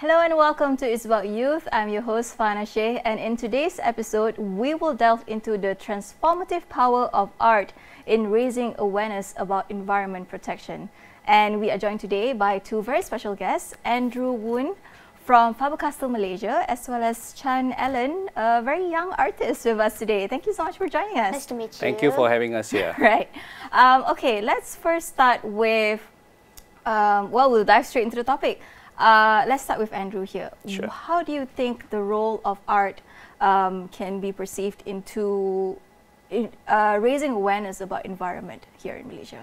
Hello and welcome to It's About Youth. I'm your host Fana Sheikh, and in today's episode we will delve into the transformative power of art in raising awareness about environment protection. And we are joined today by two very special guests, Andrew Woon from Faber-Castell Malaysia, as well as Chan Ellen, a very young artist with us today. Thank you so much for joining us. Nice to meet you. Thank you for having us here. Right. Okay, let's first start with, well, we'll dive straight into the topic. Let's start with Andrew here. Sure. How do you think the role of art can be perceived into raising awareness about environment here in Malaysia?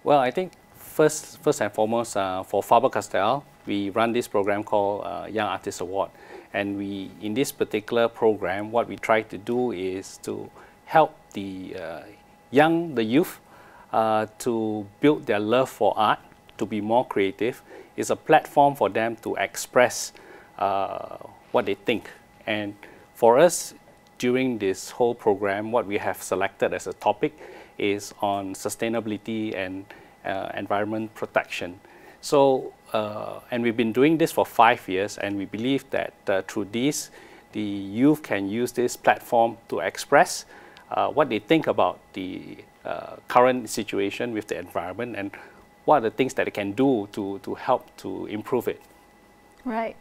Well, I think first and foremost, for Faber-Castell, we run this program called Young Artist Award. And in this particular program, what we try to do is to help the youth to build their love for art, to be more creative. It's a platform for them to express what they think. And for us, during this whole program, what we have selected as a topic is on sustainability and environment protection. So, and we've been doing this for 5 years, and we believe that through this, the youth can use this platform to express what they think about the current situation with the environment and what are the things that they can do to help to improve it. Right.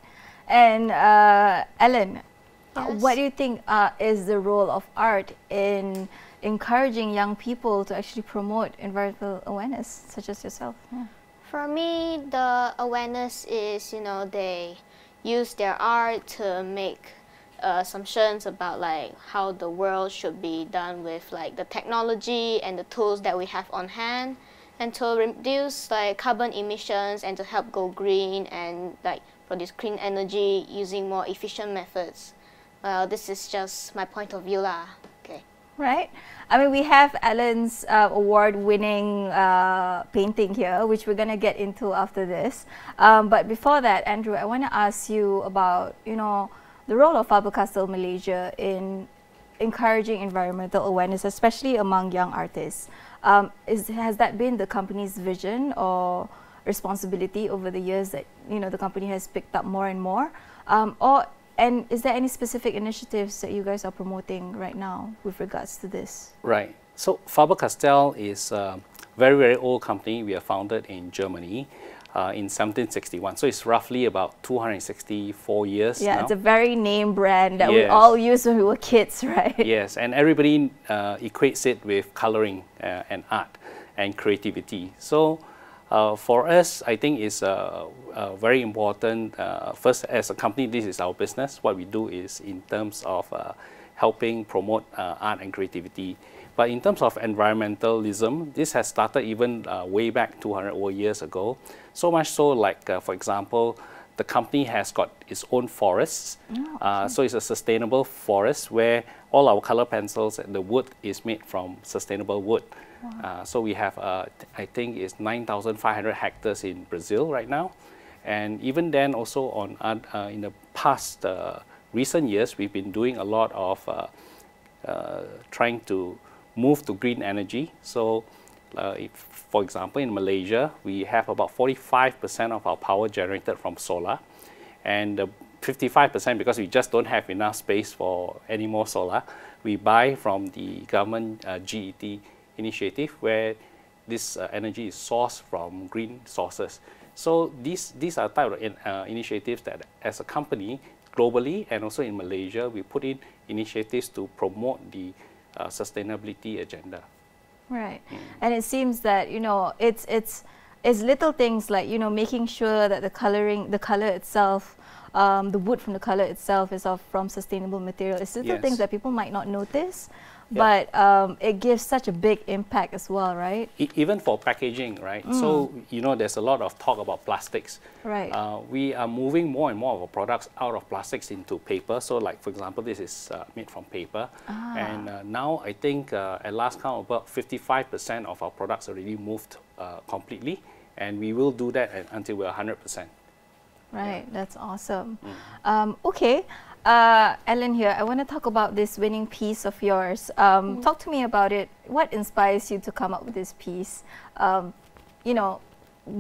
And Ellen, Yes. what do you think is the role of art in encouraging young people to actually promote environmental awareness, such as yourself? Yeah. For me, the awareness is, they use their art to make assumptions about like how the world should be done with like the technology and the tools that we have on hand, and to reduce like carbon emissions and to help go green and like produce clean energy using more efficient methods. Well, this is just my point of view lah. Okay. Right. I mean, we have Ellen's award-winning painting here, which we're going to get into after this. But before that, Andrew, I want to ask you about, the role of Faber-Castell Malaysia in encouraging environmental awareness, especially among young artists. Has that been the company's vision or responsibility over the years that, the company has picked up more and more? And is there any specific initiatives that you guys are promoting right now with regards to this? Right. So Faber-Castell is a very, very old company. We are founded in Germany in 1761. So it's roughly about 264 years now. It's a very name brand that we Yes. all used when we were kids, right? Yes, and everybody equates it with coloring and art and creativity. So for us, I think it's very important. First, as a company, this is our business. What we do is in terms of helping promote art and creativity. But in terms of environmentalism, this has started even way back 200 over years ago. So much so, like, for example, the company has got its own forests. Oh, okay. So it's a sustainable forest where all our color pencils and the wood is made from sustainable wood. Wow. So we have, I think it's 9,500 hectares in Brazil right now. And even then also in the past recent years, we've been doing a lot of trying to move to green energy. So for example, in Malaysia, we have about 45% of our power generated from solar, and 55% because we just don't have enough space for any more solar. We buy from the government GET initiative where this energy is sourced from green sources. So these are type of initiatives that as a company globally and also in Malaysia, we put in initiatives to promote the sustainability agenda. Right. And it seems that, it's little things like, making sure that the color itself, the wood from the color itself is from sustainable material. It's little things that people might not notice, but it gives such a big impact as well, right? Even for packaging, right? So, there's a lot of talk about plastics. Right. We are moving more and more of our products out of plastics into paper. So, like, for example, this is made from paper. And now, I think, at last count, about 55% of our products already moved completely. And we will do that until we're 100%. Right, that's awesome. Okay. Ellen here, I want to talk about this winning piece of yours. Talk to me about it. What inspires you to come up with this piece?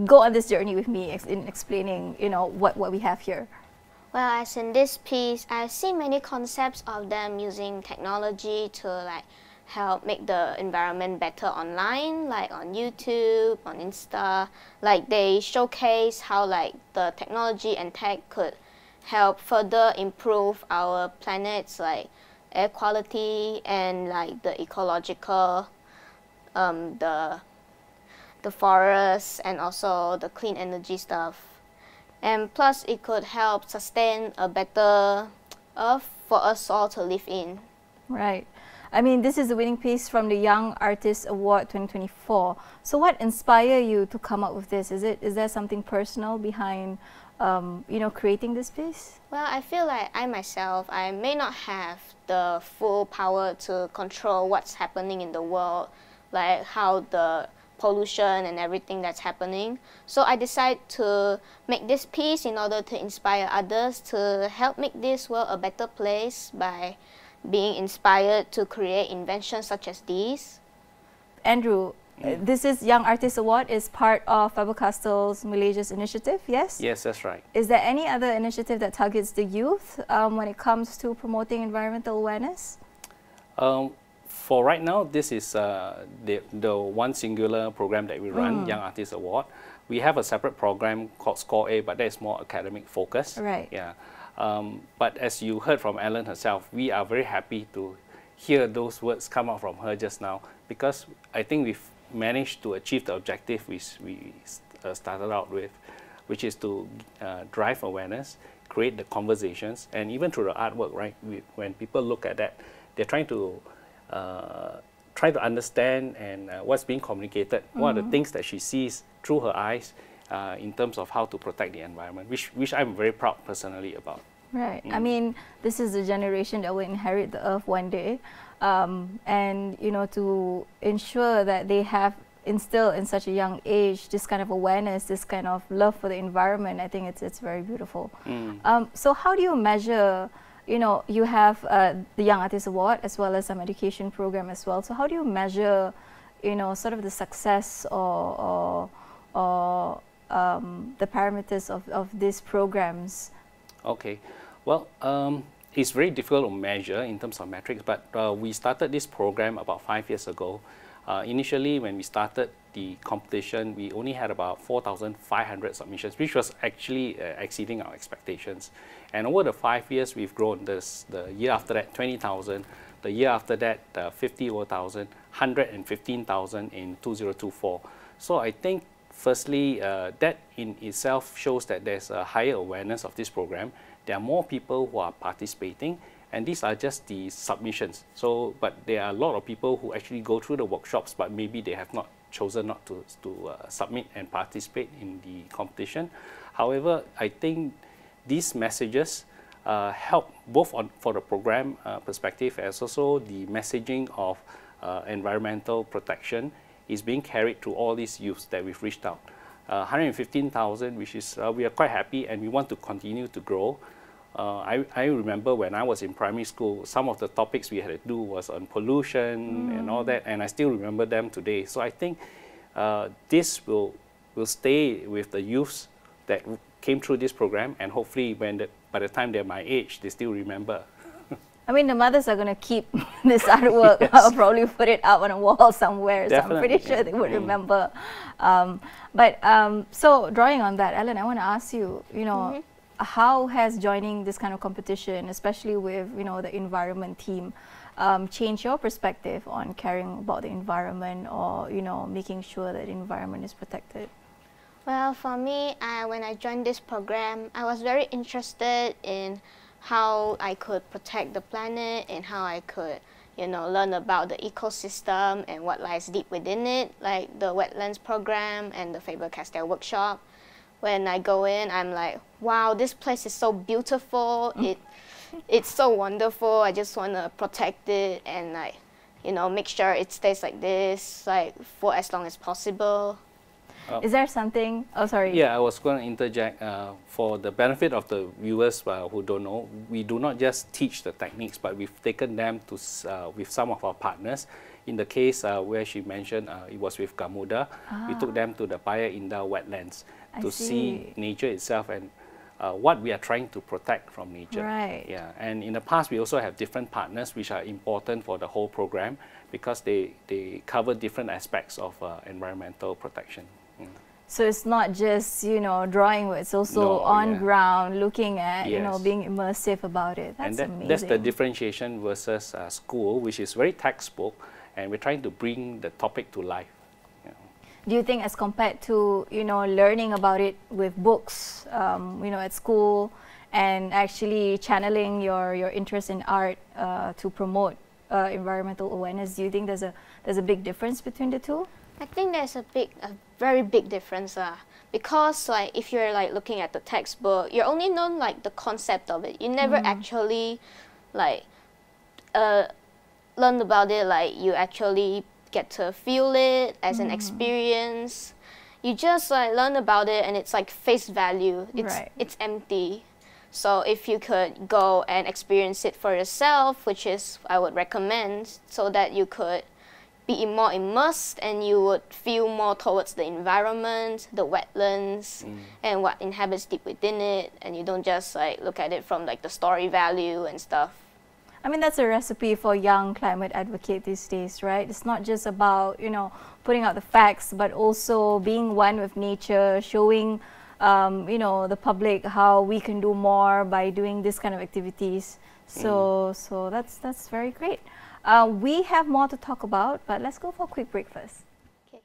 go on this journey with me in explaining, you know, what we have here. Well, as in this piece, I've seen many concepts of them using technology to like help make the environment better online, like on YouTube, on Insta. Like they showcase how like the technology and tech could help further improve our planet's like air quality and like the ecological, the forests and also the clean energy stuff. And plus it could help sustain a better earth for us all to live in. Right. I mean, this is the winning piece from the Young Artist Award 2024. So what inspired you to come up with this? Is there something personal behind, you know, creating this piece? Well, I feel like I myself, I may not have the full power to control what's happening in the world, like how the pollution and everything that's happening. So I decided to make this piece in order to inspire others to help make this world a better place by being inspired to create inventions such as these. Andrew, this is Young Artist Award is part of Faber-Castell Malaysia's initiative, yes? Yes, that's right. Is there any other initiative that targets the youth when it comes to promoting environmental awareness? For right now, this is the one singular program that we run, Young Artist Award. We have a separate program called Score A, but that is more academic focus. Right. Yeah. But as you heard from Ellen herself, we are very happy to hear those words come out from her just now, because I think we've managed to achieve the objective we started out with, which is to drive awareness, create the conversations, and even through the artwork, right? When people look at that, they're trying to understand and what's being communicated, what are the things that she sees through her eyes in terms of how to protect the environment, which I'm very proud personally about. Right. I mean, this is the generation that will inherit the earth one day, and you know, to ensure that they have instilled in such a young age this kind of awareness, this kind of love for the environment, I think it's very beautiful. So how do you measure? You know, you have the Young Artist Award as well as some education program as well. So how do you measure, you know, sort of the success or the parameters of these programs? Okay, well, it's very difficult to measure in terms of metrics, but we started this program about 5 years ago. Initially, when we started the competition, we only had about 4,500 submissions, which was actually exceeding our expectations. And over the 5 years, we've grown. The year after that, 20,000. The year after that, 50,000, 115,000 in 2024. So I think, firstly, that in itself shows that there's a higher awareness of this program. There are more people who are participating, and these are just the submissions. So, but there are a lot of people who actually go through the workshops, but maybe they have not chosen not to submit and participate in the competition. However, I think these messages help both for the program perspective, as also the messaging of environmental protection is being carried to all these youths that we've reached out. 115,000, which is, we are quite happy, and we want to continue to grow. I remember when I was in primary school, some of the topics we had to do was on pollution and all that, and I still remember them today. So I think this will stay with the youths that came through this program, and hopefully by the time they're my age, they still remember. I mean, the mothers are going to keep this artwork. Yes. I'll probably put it up on a wall somewhere, Definitely. so I'm pretty sure they would remember. So drawing on that, Ellen, I want to ask you, you know, how has joining this kind of competition, especially with, you know, the environment team, changed your perspective on caring about the environment, or, you know, making sure that the environment is protected? Well, for me, when I joined this program, I was very interested in how I could protect the planet and how I could, you know, learn about the ecosystem and what lies deep within it, like the wetlands program and the Faber-Castell workshop. When I go in, I'm like, wow, this place is so beautiful. It's so wonderful. I just want to protect it and, like, you know, make sure it stays like this, like, for as long as possible. Is there something? Oh, sorry. Yeah, I was going to interject. For the benefit of the viewers who don't know, we do not just teach the techniques, but we've taken them to with some of our partners in the case where she mentioned it was with Gamuda, we took them to the Paya Indah wetlands to see nature itself and what we are trying to protect from nature. Right. Yeah, and in the past we also have different partners which are important for the whole program because they cover different aspects of environmental protection. So it's not just, you know, drawing, it's also on ground, looking at, you know, being immersive about it. That's amazing. That's the differentiation versus school, which is very textbook, and we're trying to bring the topic to life. Do you think as compared to, you know, learning about it with books, you know, at school, and actually channeling your interest in art to promote environmental awareness, do you think there's a big difference between the two? I think there's a very big difference because like if you're like looking at the textbook, you're only known like the concept of it. You never actually like learn about it, like you actually get to feel it as an experience. You just like learn about it and it's like face value. It's empty. So if you could go and experience it for yourself, which is I would recommend, so that you could be more immersed and you would feel more towards the environment, the wetlands, and what inhabits deep within it, and you don't just like look at it from like the story value and stuff. I mean, that's a recipe for young climate advocate these days, right? It's not just about, you know, putting out the facts, but also being one with nature, showing, you know, the public how we can do more by doing this kind of activities. So that's very great. We have more to talk about, but let's go for a quick break first. Okay.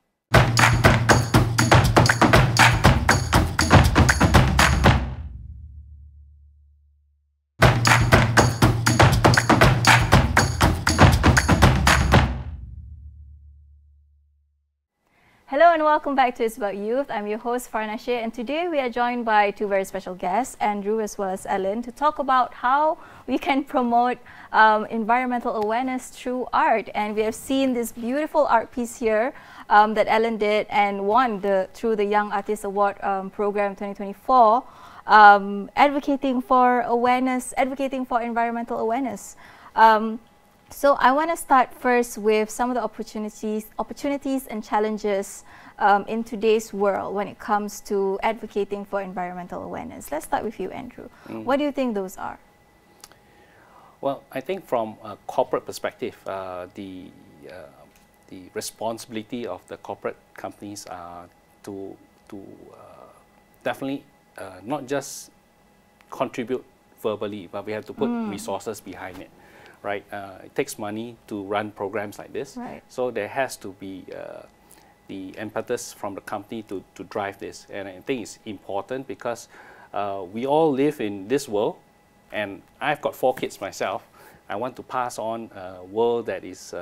Hello and welcome back to It's About Youth. I'm your host Farna Shea, and today we are joined by two very special guests, Andrew as well as Ellen, to talk about how we can promote environmental awareness through art. And we have seen this beautiful art piece here that Ellen did and won through the Young Artist Award program 2024, advocating for awareness, advocating for environmental awareness. So I want to start first with some of the opportunities and challenges in today's world when it comes to advocating for environmental awareness. Let's start with you, Andrew. What do you think those are? Well, I think from a corporate perspective, the responsibility of the corporate companies are to definitely not just contribute verbally, but we have to put resources behind it. Right, it takes money to run programs like this. Right. So there has to be the impetus from the company to drive this. And I think it's important because we all live in this world, and I've got 4 kids myself. I want to pass on a world that is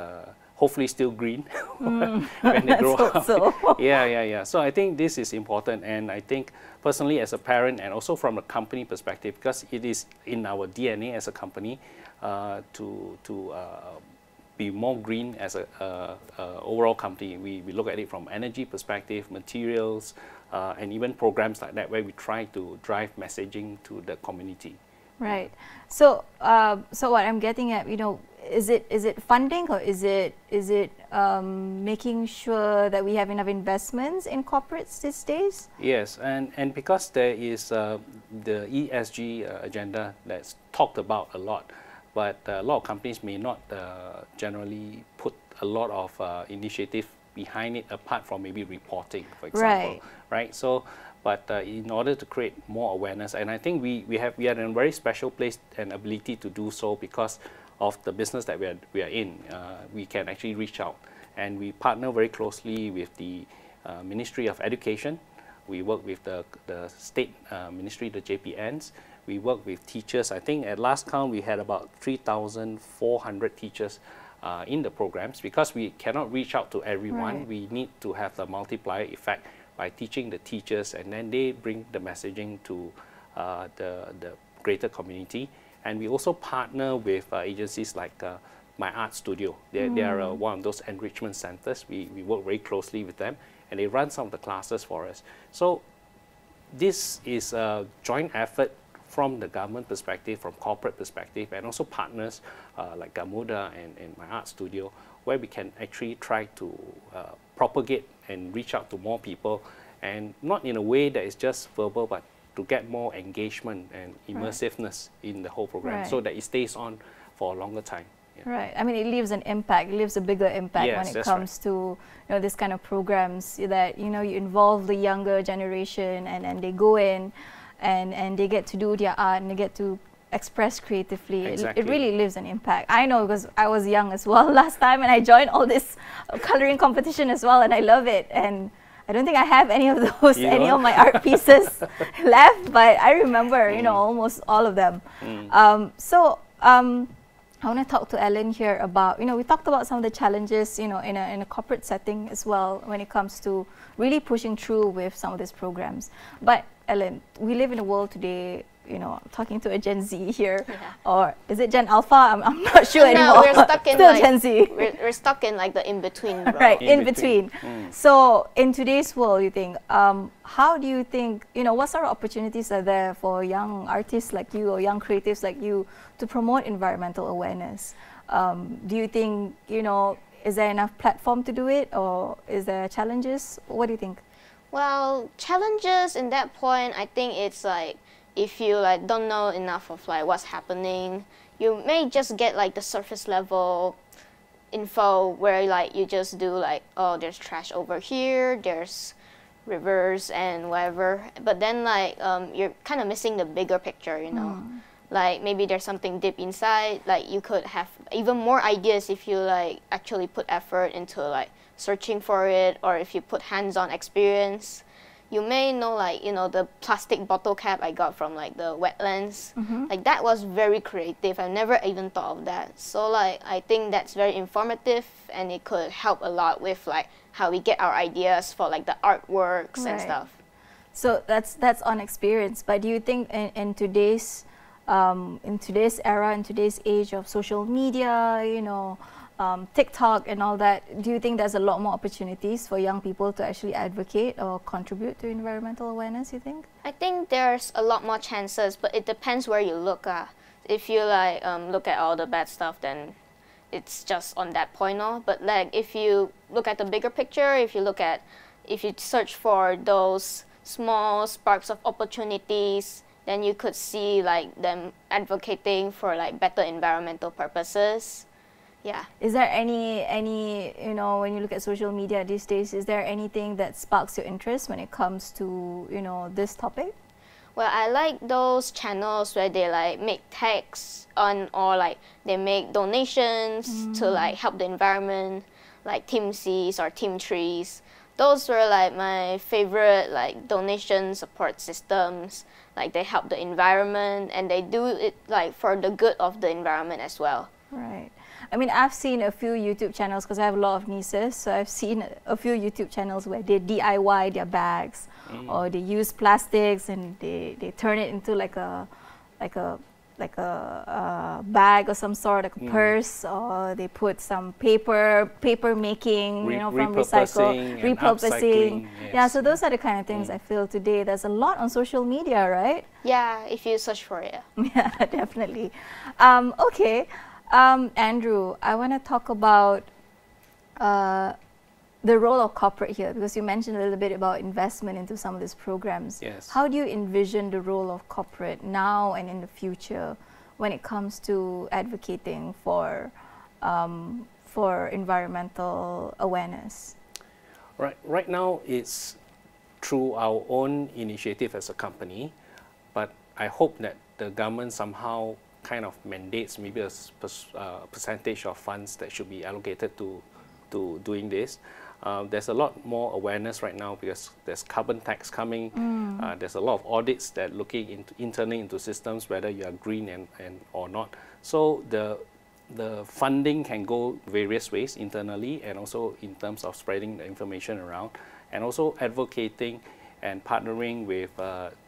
hopefully still green when they grow up. So. Yeah. So I think this is important, and I think personally as a parent and also from a company perspective, because it is in our DNA as a company, to be more green as a overall company. We look at it from energy perspective, materials, and even programs like that where we try to drive messaging to the community. Right. So so what I'm getting at, you know, is it funding, or is it making sure that we have enough investments in corporates these days? Yes, and because there is the ESG agenda that's talked about a lot, but a lot of companies may not generally put a lot of initiative behind it apart from maybe reporting, for example. Right. So, but in order to create more awareness, and I think we are in a very special place and ability to do so because of the business that we are in. We can actually reach out, and we partner very closely with the Ministry of Education. We work with the state ministry, the JPNs. We work with teachers. I think at last count we had about 3,400 teachers in the programs. Because we cannot reach out to everyone, we need to have the multiplier effect by teaching the teachers, and then they bring the messaging to the greater community. And we also partner with agencies like My Art Studio. They are one of those enrichment centers. We work very closely with them, and they run some of the classes for us. So this is a joint effort from the government perspective, from corporate perspective, and also partners like Gamuda and My Art Studio, where we can actually try to propagate and reach out to more people, and not in a way that is just verbal, but to get more engagement and immersiveness in the whole program, so that it stays on for a longer time. Yeah. Right. I mean, it leaves an impact. It leaves a bigger impact when it comes to this kind of programs that you involve the younger generation, and they go in and they get to do their art and they get to express creatively. Exactly. It really leaves an impact. I know, because I was young as well last time, and I joined all this coloring competition as well, and I love it. And I don't think I have any of those, any of my art pieces left, but I remember, almost all of them. I want to talk to Ellen here about, we talked about some of the challenges, in a corporate setting as well when it comes to really pushing through with some of these programs. But Ellen, we live in a world today, talking to a Gen Z here, or is it Gen Alpha? I'm not sure anymore. No, we're stuck in still Gen Z. We're stuck in like the in-between. Right, in between. So in today's world, you think, how do you think, what sort of opportunities are there for young artists like you or young creatives like you to promote environmental awareness? Do you think, is there enough platform to do it, or is there challenges? What do you think? Well, challenges in that point, I think it's like, if you don't know enough of what's happening, you may just get the surface level info where you just do oh, there's trash over here, there's rivers and whatever, but then you're kind of missing the bigger picture, maybe there's something deep inside. You could have even more ideas if you actually put effort into searching for it, or if you put hands-on experience. You may know, the plastic bottle cap I got from the wetlands. That was very creative. I never even thought of that. So I think that's very informative, and it could help a lot with how we get our ideas for the artworks and stuff. So that's on experience. But do you think in today's era, in today's age of social media, TikTok and all that, do you think there's a lot more opportunities for young people to actually advocate or contribute to environmental awareness, you think? I think there's a lot more chances, but it depends where you look at. If you look at all the bad stuff, then it's just on that point. But if you look at the bigger picture, if you search for those small sparks of opportunities, then you could see them advocating for better environmental purposes. Yeah. Is there any when you look at social media these days, is there anything that sparks your interest when it comes to this topic? Well, I like those channels where they make tags on, or they make donations to help the environment, like Team Seas or Team Trees. Those were my favorite donation support systems. They help the environment, and they do it for the good of the environment as well. Right. I mean, I've seen a few YouTube channels, because I have a lot of nieces, so I've seen a few YouTube channels where they DIY their bags, or they use plastics and they turn it into like a bag of some sort, like a purse, or they put some paper making, from repurposing. Yes. Yeah, so those are the kind of things I feel today. There's a lot on social media, right? Yeah, if you search for it. Yeah, definitely. Okay. Andrew, I want to talk about the role of corporate here, because you mentioned a little bit about investment into some of these programs. Yes. How do you envision the role of corporate now and in the future when it comes to advocating for environmental awareness? Right now, it's through our own initiative as a company, but I hope that the government somehow kind of mandates maybe a percentage of funds that should be allocated to doing this. There's a lot more awareness right now because there's carbon tax coming. There's a lot of audits that looking internally into systems, whether you are green and or not. So the funding can go various ways internally, and also in terms of spreading the information around, and also advocating and partnering with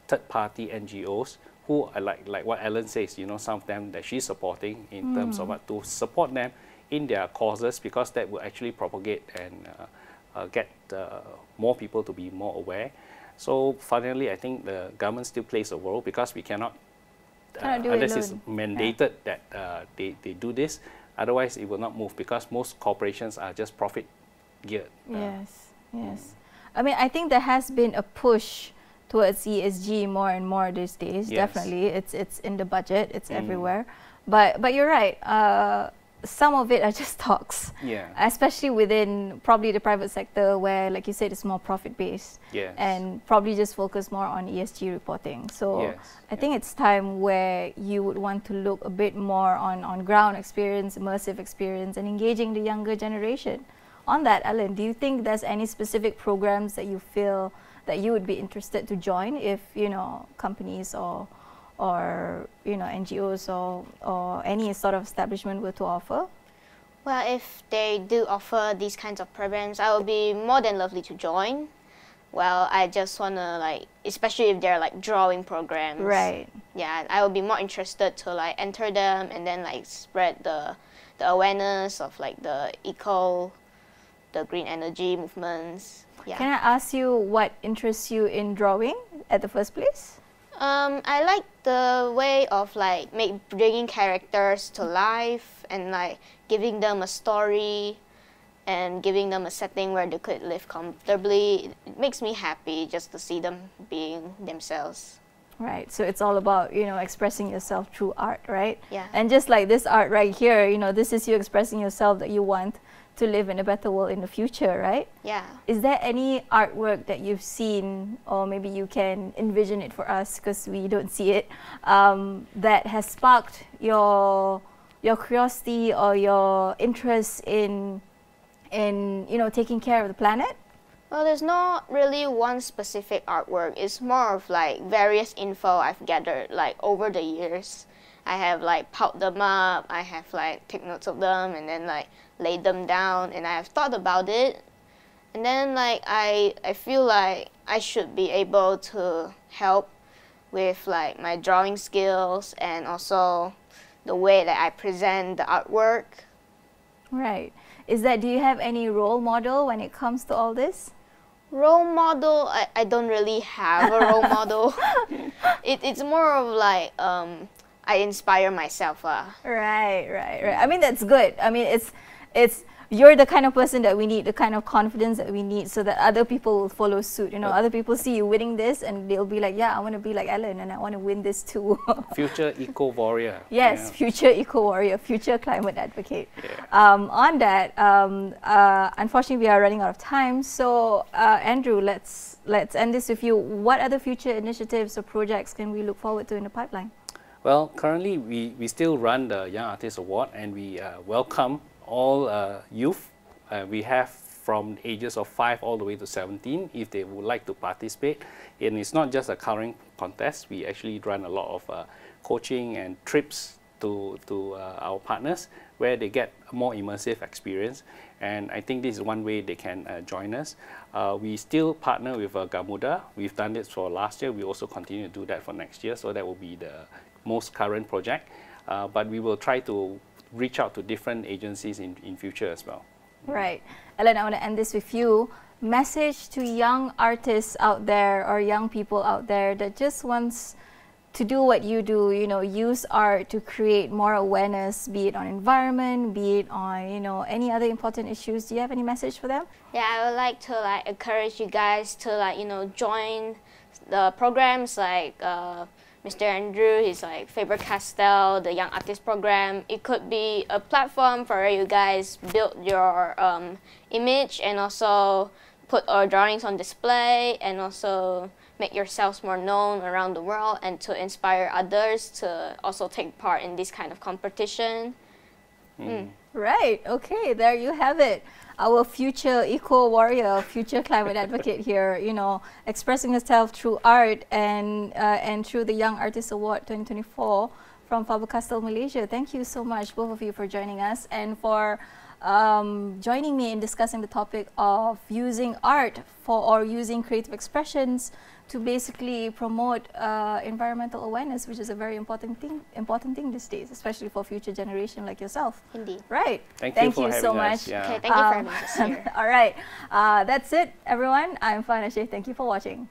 third-party NGOs who are like what Ellen says, some of them that she's supporting in terms of what to support them in their causes, because that will actually propagate and get more people to be more aware. So finally, I think the government still plays a role, because we cannot, unless it's mandated that they do this, Otherwise, it will not move because most corporations are just profit geared. Yes, yes. I mean, I think there has been a push towards ESG more and more these days. Yes. Definitely, it's in the budget, it's everywhere. But you're right. Some of it are just talks. Yeah. Especially within probably the private sector, where, like you said, it's more profit based. Yes. And probably just focus more on ESG reporting. So Yes. I think it's time where you would want to look a bit more on ground experience, immersive experience, and engaging the younger generation. On that, Ellen, do you think there's any specific programs that you feel that you would be interested to join if, you know, companies or you know, NGOs or any sort of establishment were to offer? Well, if they do offer these kinds of programs, I would be more than lovely to join. Well, I just want to, like, especially if they're like drawing programs. Right. Yeah, I would be more interested to like enter them and then like spread the awareness of like the green energy movements. Yeah. Can I ask you what interests you in drawing at the first place? I like the way of like bringing characters to life and like giving them a story and giving them a setting where they could live comfortably. It makes me happy just to see them being themselves. Right, so it's all about, you know, expressing yourself through art, right? Yeah. And just like this art right here, you know, this is you expressing yourself that you want to live in a better world in the future, right? Yeah. Is there any artwork that you've seen, or maybe you can envision it for us because we don't see it, that has sparked your curiosity or your interest in you know, taking care of the planet? Well, there's not really one specific artwork. It's more of like various info I've gathered like over the years. I have like piled them up, I have like take notes of them and then like laid them down, and I have thought about it. And then like I feel like I should be able to help with like my drawing skills and also the way that I present the artwork. Right. Do you have any role model when it comes to all this? Role model, I don't really have a role model. It's more of like I inspire myself. Right. I mean, that's good. I mean, it's you're the kind of person that we need, the kind of confidence that we need, so that other people will follow suit. You know, other people see you winning this, and they'll be like, "Yeah, I want to be like Ellen, and I want to win this too." Future eco warrior. Yes, Yeah. future eco warrior, future climate advocate. Yeah. On that, unfortunately, we are running out of time. So, Andrew, let's end this with you. What other future initiatives or projects can we look forward to in the pipeline? Well, currently we still run the Young Artist Award, and we welcome all youth. We have from ages of 5 all the way to 17 if they would like to participate. And it's not just a coloring contest. We actually run a lot of coaching and trips to our partners where they get a more immersive experience. And I think this is one way they can join us. We still partner with Gamuda. We've done this for last year. We also continue to do that for next year. So that will be the most current project. But we will try to reach out to different agencies in future as well. Right. Ellen, I want to end this with you. Message to young artists out there or young people out there that just wants to do what you do, you know, use art to create more awareness, be it on environment, be it on, you know, any other important issues. Do you have any message for them? Yeah, I would like to like encourage you guys to like, you know, join the programs like Mr. Andrew, he's like Faber-Castell, the Young Artist Program. It could be a platform for you guys build your image and also put our drawings on display and also make yourselves more known around the world and to inspire others to also take part in this kind of competition. Right, okay, there you have it. Our future eco warrior, future climate advocate here, you know, expressing herself through art and through the Young Artist Award 2024 from Faber-Castell Malaysia. Thank you so much, both of you, for joining us and for joining me in discussing the topic of using art or using creative expressions to basically promote environmental awareness, which is a very important thing these days, especially for future generation like yourself. Indeed. Right. Thank you you for so having much. us. Yeah. Okay, thank you for having us here. All right. That's it, everyone. I'm Fana Sheikh. Thank you for watching.